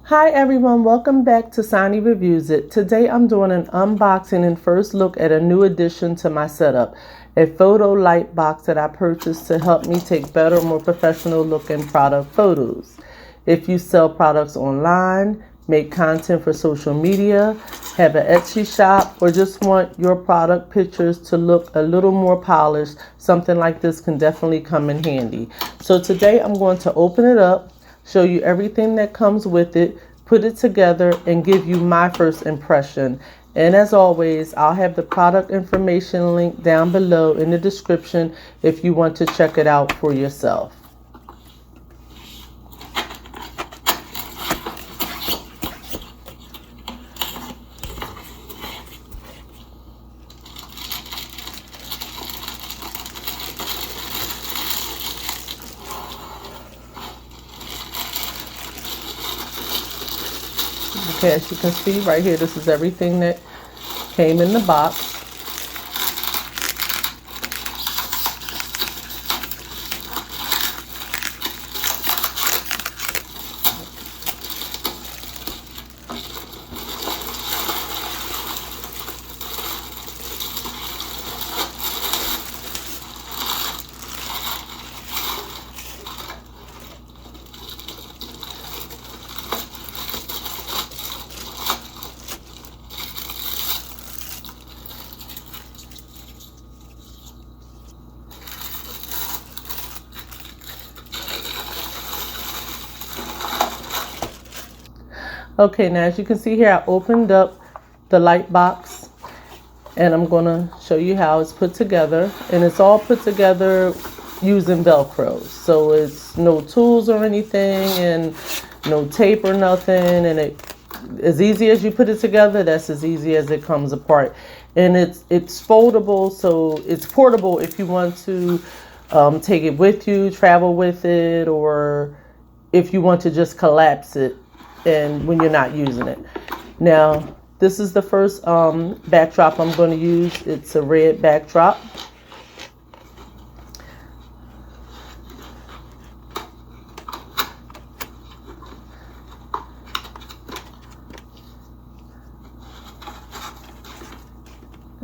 Hi everyone, welcome back to Sonni Reviews It. Today I'm doing an unboxing and first look at a new addition to my setup, a photo light box that I purchased to help me take better, more professional looking product photos. If you sell products online, make content for social media, have an Etsy shop, or just want your product pictures to look a little more polished, something like this can definitely come in handy. So today I'm going to open it up, show you everything that comes with it, put it together, and give you my first impression. And as always, I'll have the product information link down below in the description if you want to check it out for yourself. Okay, as you can see right here, this is everything that came in the box. Okay, now as you can see here, I opened up the light box and I'm going to show you how it's put together. And it's all put together using Velcro. So it's no tools or anything and no tape or nothing. And as easy as you put it together, that's as easy as it comes apart. And it's foldable, so it's portable if you want to take it with you, travel with it, or if you want to just collapse it and when you're not using it. Now, this is the first backdrop I'm going to use. It's a red backdrop.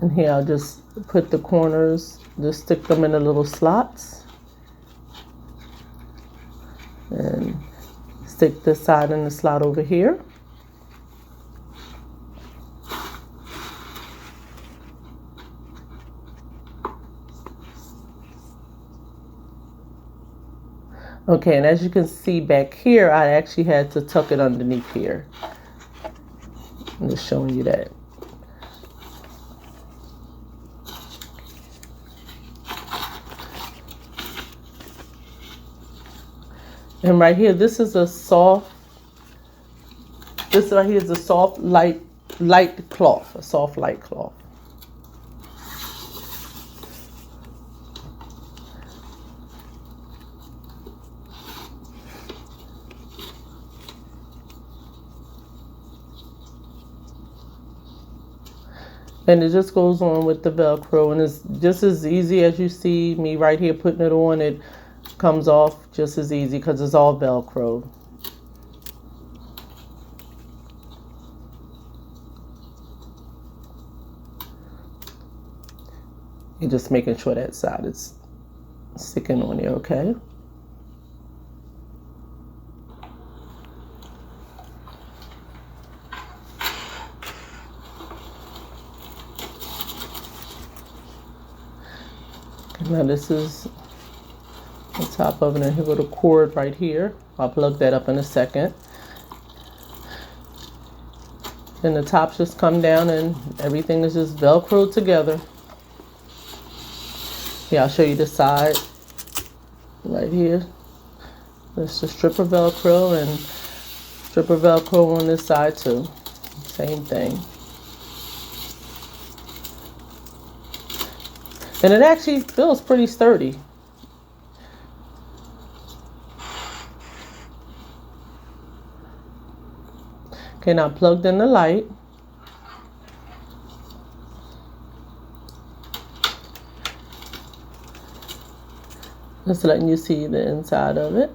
And here I'll just put the corners, just stick them in the little slots. And stick this side in the slot over here. Okay, and as you can see back here, I actually had to tuck it underneath here. I'm just showing you that. And right here, this right here is a soft light cloth, a soft light cloth. And it just goes on with the Velcro, and it's just as easy as you see me right here putting it on. It comes off just as easy because it's all Velcro. You're just making sure that side is sticking on there, okay? Now this is the top of it, and here go the cord right here. I'll plug that up in a second. And the tops just come down and everything is just Velcroed together. Yeah, I'll show you the side right here. There's the strip of Velcro and strip of Velcro on this side too. Same thing. And it actually feels pretty sturdy. Okay, now plugged in the light. Just letting you see the inside of it.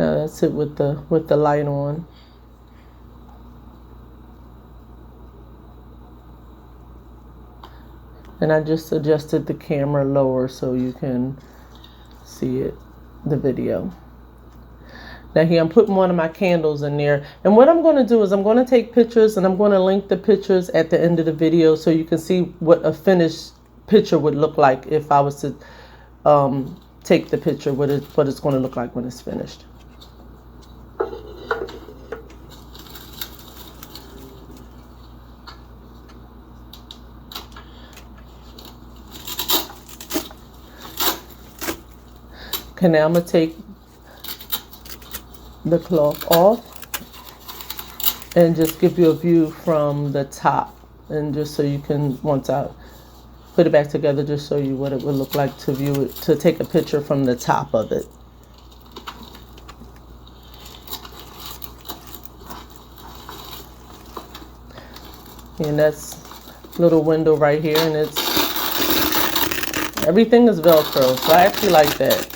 That's it with the light on. And I just adjusted the camera lower so you can see it, the video. Now here I'm putting one of my candles in there. And what I'm going to do is I'm going to take pictures, and I'm going to link the pictures at the end of the video so you can see what a finished picture would look like if I was to take the picture, what it's going to look like when it's finished. Okay, now I'm going to take the cloth off and just give you a view from the top, and just so you can, once I put it back together, just show you what it would look like to view it, to take a picture from the top of it. And that's a little window right here, and everything is Velcro, so I actually like that.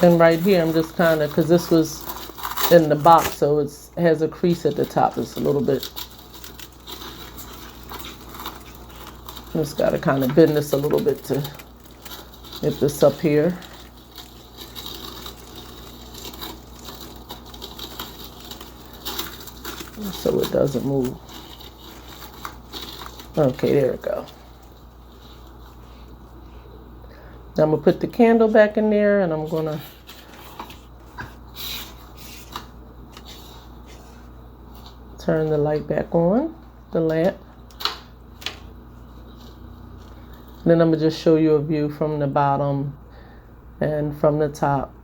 And right here, I'm just kind of, because this was in the box, so it has a crease at the top. It's a little bit, just got to kind of bend this a little bit to get this up here. So it doesn't move. Okay, there we go. Now I'm going to put the candle back in there, and I'm going to turn the light back on, the lamp. And then I'm going to just show you a view from the bottom and from the top.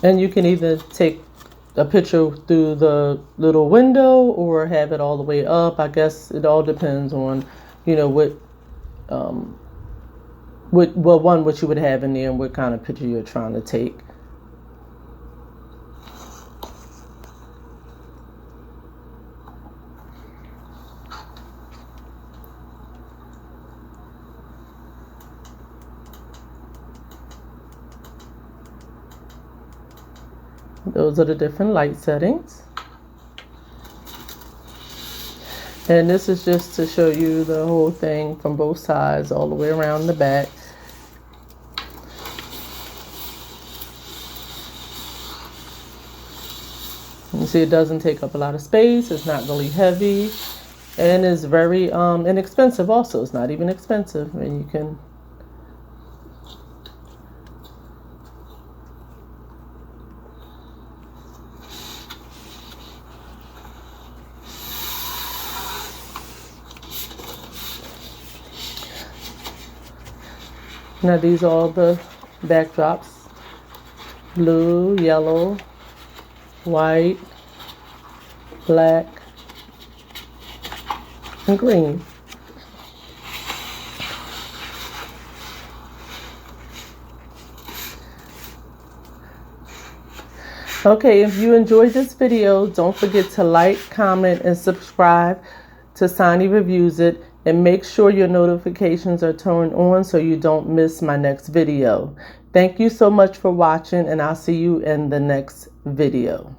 And you can either take a picture through the little window or have it all the way up. I guess it all depends on, you know, what you would have in there and what kind of picture you're trying to take. Those are the different light settings. And this is just to show you the whole thing from both sides, all the way around the back. You see it doesn't take up a lot of space, it's not really heavy, and it's very inexpensive also. It's not even expensive, and you can now these are all the backdrops: blue, yellow, white, black, and green. Okay, if you enjoyed this video, don't forget to like, comment, and subscribe to Sonni Reviews It, and make sure your notifications are turned on so you don't miss my next video. Thank you so much for watching, and I'll see you in the next video.